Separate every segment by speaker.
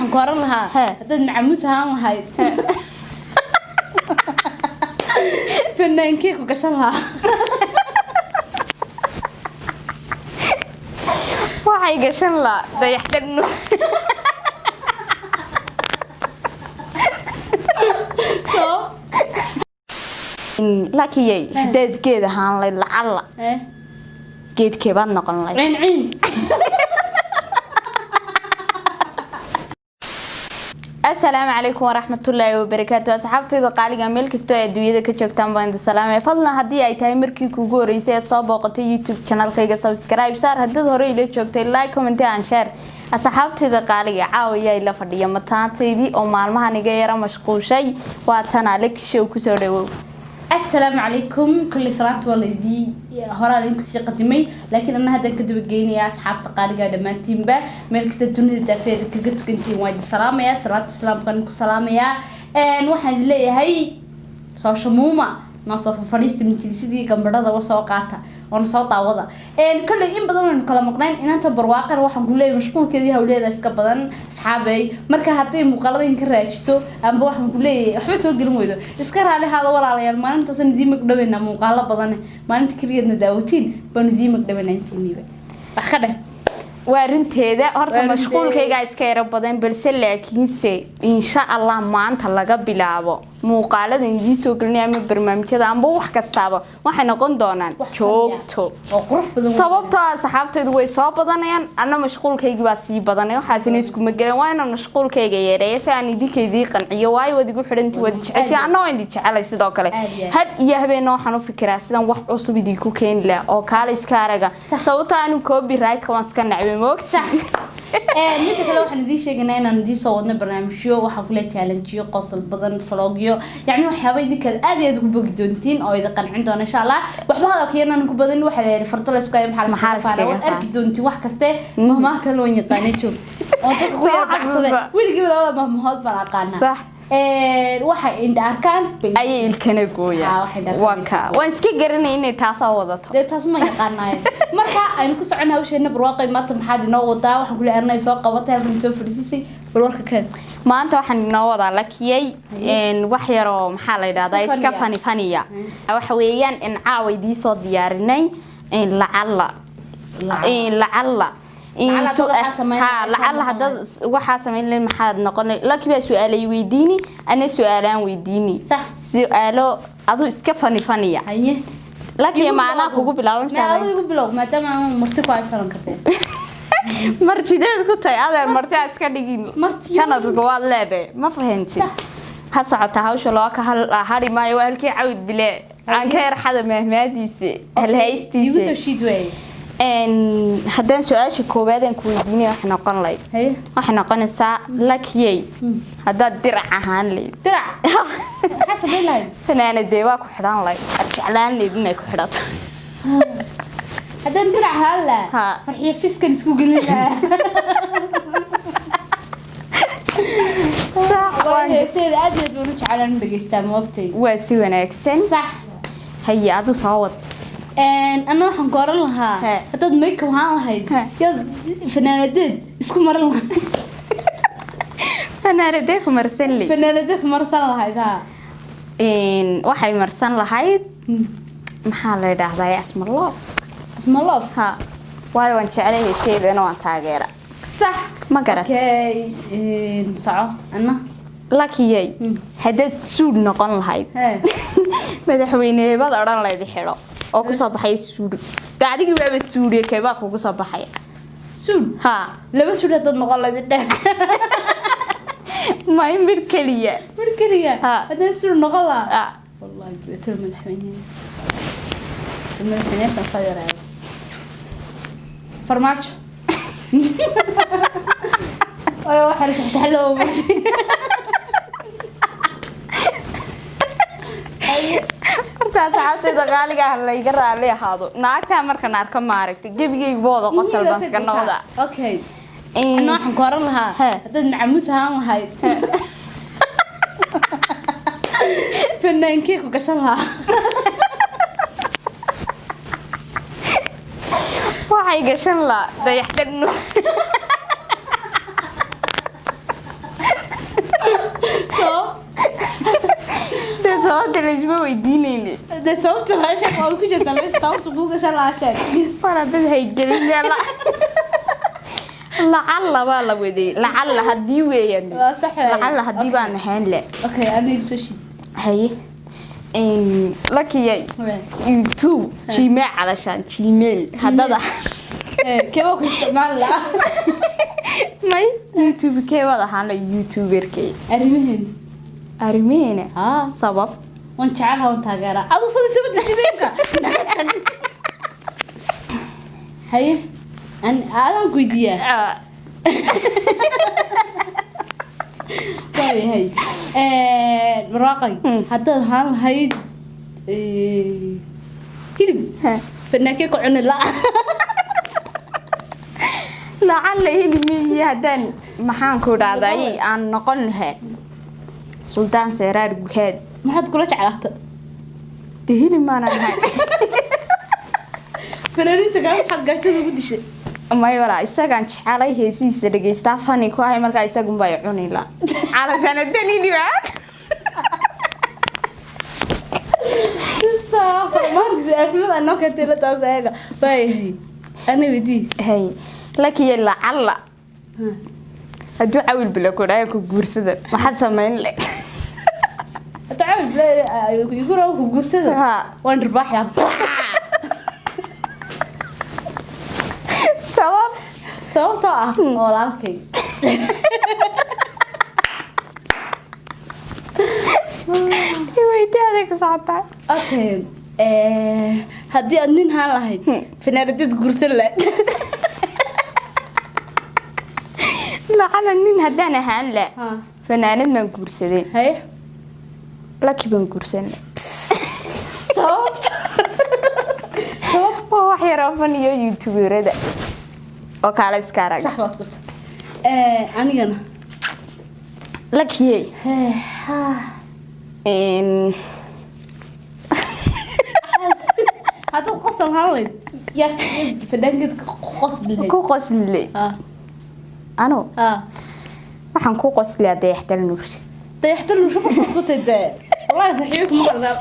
Speaker 1: waxaan ku oran lahaa haddaad macamuus ahaan lahayd fanaankii ku gashan lahaa
Speaker 2: waxay gashan la dayaxtirno lakiyay haddaad geed ahaan layd lacalla geedkee baad noqon layd
Speaker 1: ciin
Speaker 2: السلام عليكم ورحمة الله وبركاته أصحابتي قالي ميل كستو أدوية كجوكتان باند السلام فضلنا هدي أي تاي مركي كوغو رئيسي صابقة يوتيوب channel كيغا سبسكرايب صار هدد هوري إلي جوكتي لايك كومنتي عن شير أصحابتي قالي عاوية إلا فردية متانتي دي أو مالمها نغيرا مشغول شي واتانا لك شو كسو
Speaker 1: السلام عليكم كل سنة والدي هورا لينكو سي قدمي لكن أنا هذا كدب جيني يا أصحاب تقالي قاعدة ما تيمبا مركز الدنيا الدافئة كجسو كنتي وايد سلام يا سلام السلام كنكو سلام يا واحد اللي هي صوش موما نصف فريست من تلسيدي كمبرادة وسوقاتها ونصوت عوضة كل إن بدون كلام مقنعين إن أنت برواقر واحد كله مشكور كذي هؤلاء الأسكاب بدن أصحابي مركها هتي مقالدين كراجسو أم بواحد كله حبسوا الجلمويدو إسكار عليه هذا ولا عليه ما أنت سندي مقدمنا مقالة بدن ما أنت كريدنا داوتين بندي مقدمنا أنتيني بقى أخده
Speaker 2: وارنتيدا horta mashquulkayga iska yar badan balse laakiinse insha Allah maanta laga bilaabo muuqaalada idin soo gelinaya ama barnaamijyada amba wax kastaaba waxay noqon doonaan joogto
Speaker 1: oo qurux badan
Speaker 2: sababtoo ah saxaabteedu way soo badanayaan ana mashquulkayga waa sii badanay waxaasina isku magalaan waa inaan mashquulkayga yareeyo si aan idinkeedii qanciyo waay wadigu xidhantii wad jeceshay ana waan idin jecelay sidoo kale had iyo habeen waxaan u fikiraa sidan wax cusub idinku keen la oo kaale iska araga sababtoo aan copyright ka waan iska nacbay
Speaker 1: صح متى كلا واحد ندي شيء جناين ندي صوتنا برنامجيو وحفلة تشالنجيو قصل بدن فلوجيو يعني وحبا يدي كذا أدي يدك بقدونتين أو إذا كان عندنا إن شاء الله وحبا هذا كيرنا نكون بدن واحد فرط الله سكاي محل فعلا وأركدونتي واحد كسته مهما كانوا ينطاني شوف وأنت خويا بحصله واللي قبل هذا مهما هاد براقنا
Speaker 2: صح
Speaker 1: waxay inta arkaan
Speaker 2: ay ilkana gooya waka waan iska garanay inay taas oo wadato
Speaker 1: taas ma yaqaanay marka aynu ku soconaa hawsheena barwaaqay maanta maxaad inoo wadaa waxaan ku leeyahay soo qabatay halkan soo fadhiisay warka keen
Speaker 2: maanta waxaan inoo wadaa lakiyay wax yar oo maxaa la yiraahdaa iska faniya waxa weeyaan in caawaydii soo diyaarinay lacalla لعل هذا وحاسة من اللي محاد نقول لكن بسؤالي ويديني أنا سؤالان ويديني
Speaker 1: صح
Speaker 2: سؤاله أضو إسكفني فنية
Speaker 1: أيه
Speaker 2: لكن معنا هو بلاو
Speaker 1: ما أضو يقول بلاو ما تمام مرتكو عشان كده
Speaker 2: مرتي ده كنت هذا مرتي أسكالي كانت الجوال لعبة ما فهمتي هالصعبتها وش الله كهالهاري ما يوهل كي عود بلا عن كير حدا مهماديسي هل هيستيسي
Speaker 1: يوسف شيدوي
Speaker 2: haddaan su-aasha koowaad aan ku weydiinay waxay noqon lahayd waxay noqonaysaa lakiyay haddaad dirac ahaan lahayd
Speaker 1: dirac maxaa samayn lahayd
Speaker 2: fanaanadee waa ku xidhan lahayd aad jeclaan lahayd inay ku xidhato
Speaker 1: haddaan dirac ahaan lahaa farxiyo fiskan isku gelin lahaa heeseeda aad iyo aad baan u jeclaan u dhegeystaa moogtay
Speaker 2: waa si wanaagsan
Speaker 1: sax
Speaker 2: haye adu soo wad
Speaker 1: أنا وحن قارن لها هتاد ميك وهان هاي يا فنانة اسكو مرن لها
Speaker 2: فنانة مرسل لي
Speaker 1: فنانة مرسل لها ذا
Speaker 2: waxay marsan lahayd maxaa la yiraahdaa asma love ha way waan jecelahay heeseedana waan taageera
Speaker 1: sax
Speaker 2: ma garat
Speaker 1: okay saco ana
Speaker 2: lakiyay hadad suud noqon lahayd madaxweyneebad oran lahayd xiro oo ku soo baxay suud gaadigi waaba suudiye keeba kugu soo baxay
Speaker 1: suud
Speaker 2: ha
Speaker 1: laba suud dad noqon lahayd
Speaker 2: ma imir kaliya
Speaker 1: hada suud noqon la wallahi beeter madaxweyne ka fayray farmaajo ay waxa shaxlo
Speaker 2: saacadda qaaliga ah la iga raali ahaado naagta marka naarka maaragtay jabigay boodo qosol baska noqda
Speaker 1: okay ana waxaan ku oran lahaa hadad macamuus ahaan lahayd fanaankii ku gashan lahaa
Speaker 2: waxay gashan la dayaxtirno sababta la isma weydiinayni
Speaker 1: ده صوت هاشك أو كذا تلبس صوت بوجا شل عشان
Speaker 2: wala dad hay gelin la lacalla baa la waday lacalla hadii weeyaan
Speaker 1: صح
Speaker 2: lacalla hadii baan ahaan la
Speaker 1: أوكي أنا بسوشي
Speaker 2: haye lakiyay YouTube Gmail علشان Gmail hadada
Speaker 1: كيف أكون استعمال لا
Speaker 2: may YouTube kee wada ahaan la YouTuber kee
Speaker 1: أرمين
Speaker 2: sabab
Speaker 1: وأنت عارفة وأنت قارا أنا صدق سبت السبيكة هاي أنا كويدية طيب هاي براقي حتى هان هاي هيدم فناكي كعنا لا
Speaker 2: lacalla hilmi hadan maxaan ku dhaaday aan noqon lahaa sultaan seeraar guheed
Speaker 1: ما حد كلش علاقته
Speaker 2: dehili maana ahay
Speaker 1: فنانين تقال حق قاشته بديش
Speaker 2: may wala isagaan jeclay heesiisa dhageystaa fani ku ahay marka isagun baa cuni la علشان الدليل baa
Speaker 1: ما أدري أحمد أنا كنت لا تاسعة باي أنا بدي
Speaker 2: hay lakiye lacalla haduu awil bila ku dhaay ku guursada waxaad sameyn leh
Speaker 1: تعال بلا يقولوا كوسده وين رباح يا
Speaker 2: sabab
Speaker 1: صوته walaalkay
Speaker 2: weydiyaada ka socota
Speaker 1: okay hadii aad nin haan lahayd finaanadid guursan lahayd
Speaker 2: lacalla nin hadaan ahaan la fanaanad ma guursadeen
Speaker 1: hay
Speaker 2: laki ban guursan
Speaker 1: sabab
Speaker 2: wax yar oo fan iyo YouTuberada oo kala iska arag
Speaker 1: صح baad ku anigana
Speaker 2: lakiyay
Speaker 1: هذا قصة هالي يا فدانك قصد
Speaker 2: ku qoslay ano waxaan ku qoslay deextal nuursi
Speaker 1: deextal nuursi ku qotay والله فرحيك ما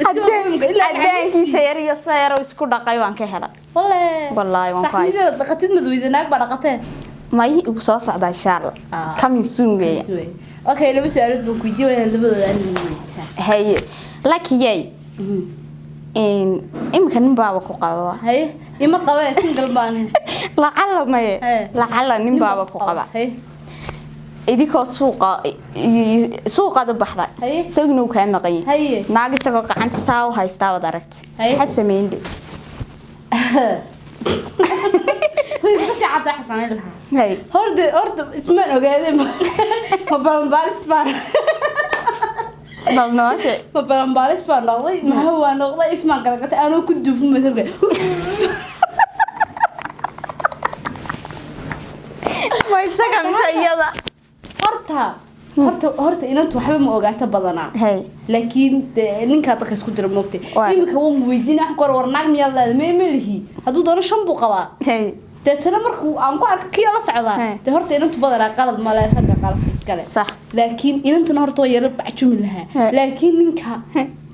Speaker 2: hadaankii shayar iyo sayar isku dhaqay waan ka helay والله waan faay
Speaker 1: صح dhaqatid madweynaag ba dhaqatay
Speaker 2: may ugu soo socda insha Allah kami suugay
Speaker 1: okay laba su'aalood baan ku weydiiyay labadooda
Speaker 2: haye lakiyay imkan nin baaba ku qaba
Speaker 1: haye ima qaba single baan
Speaker 2: lacalla may lacalla nin baaba ku qaba
Speaker 1: haye
Speaker 2: idiko suuqada baxday isaguna uu ka maqan
Speaker 1: haye
Speaker 2: naag isagoo gacanta saa u haysta wad aragtay had sameeyay
Speaker 1: هي عطى حسن لها
Speaker 2: هاي
Speaker 1: هرد اسمه اوغاده ما بلنبالس بان
Speaker 2: بالنوشه
Speaker 1: ما بلنبالس بان نقضي ما هو نقضي اسمه قلقت انا كنت في مثل
Speaker 2: ما يسقى مسيده
Speaker 1: horta inantu waxba ma ogaata badanaa laakiin ninka dadka isku dira moogtay imika waan weydiin wax kor warnaag miyaa la meemelihi haduu doono shan buu qabaa deetana markuu aan ku arko kii la socdaa de horta inantu badanaa qalad ma leh ragga qalad iskale
Speaker 2: sax
Speaker 1: laakiin inantuna horta way yar bacjumi lahaa laakiin ninka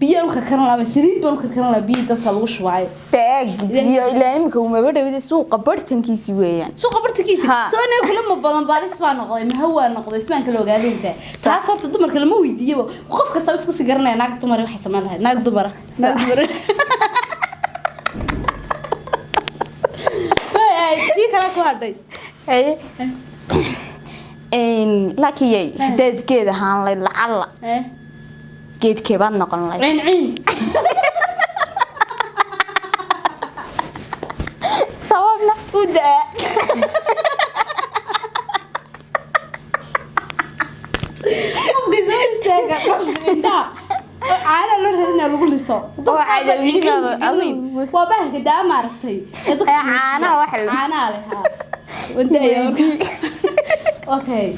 Speaker 1: biyo ka karan laba saliid baan ka karan laba biyo dadka lagu shubay
Speaker 2: taag biyo ilaa imika uma badawada suuqa bartankiisi weeyaan
Speaker 1: suuqa bartankiisi soo neeyo kula ma balan baalis baa noqday ma hawa noqday ismaan kala ogaadeenka taas horta dumarka lama weydiiyo qof kasta iska si garanay naag dumar waxay sameyn lahayd naag dumar ay si kala ku hadhay
Speaker 2: lakiyay dadkeeda haan lay lacalla geedkee baad noqon lahayd
Speaker 1: ciin
Speaker 2: sababna
Speaker 1: u daa أنا لو هذنا لو لسه وبهك دا ما عرفتي
Speaker 2: أنا واحد
Speaker 1: أنا لها وأنت أوكي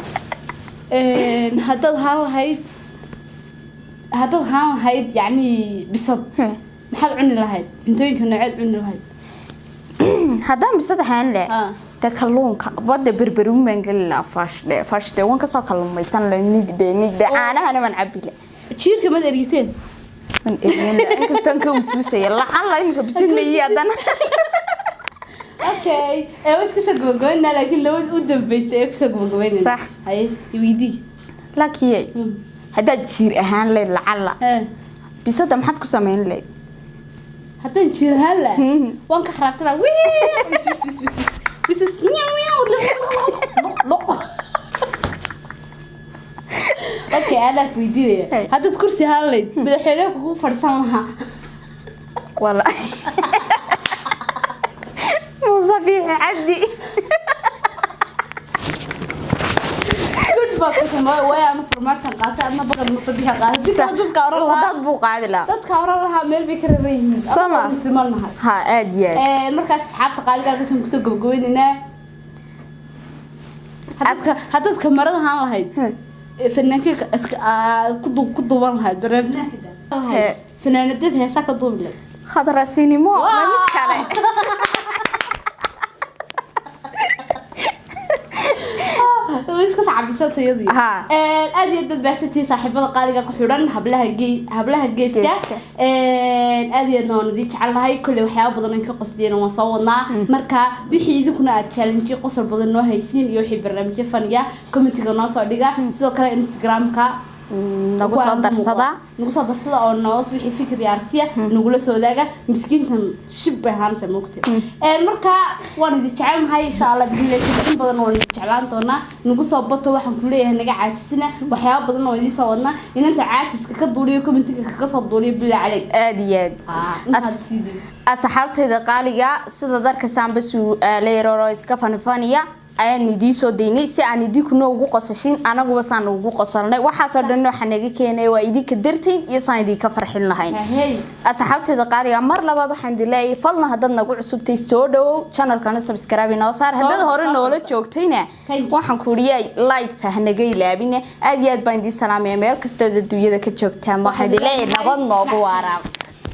Speaker 1: هذا هاي يعني بصد محل عن الهيد أنتوا كنا عاد عن الهيد
Speaker 2: هذا بصد هلا تكلون كبده بربرون بنقل فاش ده وان كسر كلام ما يسان لنيد أنا من عبيله
Speaker 1: شير كمان أريتين
Speaker 2: من إن كستان كوسوسة لعل إنك بسين لي أدنى
Speaker 1: اوكي بس كسق بقولنا لكن لو قدام بيس كسق بقولنا
Speaker 2: صح
Speaker 1: هاي يويدي
Speaker 2: لكن هذا جير أهان لي لعل بس هذا ما حد كسامين لي
Speaker 1: حتى نشير هلا وانك خراسنا وي بس بس بس بس بس بس مياو مياو لا اوكي انا ويدي هذا كرسي هالي مدحينه كوgu farsan laha
Speaker 2: والله مصبيح عدي
Speaker 1: كنت بقول ما ويا فرماشن قاطع انا بقى مصبيح قاطع dadka oran laha
Speaker 2: dad buu qaadi lahaa
Speaker 1: dadka oran laha meel bay ka rabayeen
Speaker 2: sama ha aad yahay
Speaker 1: markaas asxaabta qaaliga ka soo kusoo gabagabeynina hadda kamarada haan lahayd fanaanka ku duuban lahayd barnaamijka fanaanadad heesa ka duubilay
Speaker 2: khadrasinimo ma mid kale
Speaker 1: iska saacabisata yadii aad iyo dad baasati saaxiibada qaaliga ku xiran hablaha geeska aad iyo noonadii jecelahay kulli waxyaabo badan in ka qosdeen waan soo wadnaa marka wixii idinkuna aad challenge qosol badan noo haysiin iyo wixii barnaamijyo faniya commentiga noo soo dhiga sidoo kale Instagram-ka nagu soo darsada oo noos wixii fikir iyo aragtiya nagu la soo daaga miskiintan shib baan sameeyay marka waan idin jecelahay insha Allah bilaashada in badan oo jeclaan doona nagu soo bato waxaan ku leeyahay naga caajisina waxyaabo badan oo idin soo wadna inanta caajiska ka duuliyo commentiga ka soo duuliyo bilaa caleeg
Speaker 2: aad iyo aad asxaabtayda qaaliga sida darka saamba leero iska fanfaniya ayaan idii soo deynay si aan idii ku noogu qosashin anagu wasaan ugu qosalnay waxa soo dhan waxa naga keenay waa idii ka dartiin iyo saan idii ka farxin lahayn asxaabtayda qaaliga mar labaad waxaan dileeyay fadlan hadad nagu cusubtay soo dhawow channel-kana subscribe inoo saar hadad hore noola joogtayna waxaan ku riyay like tahnaga ilaabina aad iyo aad baan idii salaamay meel kasta oo dunyada ka joogtaan waxaan dileeyay nabad noogu waara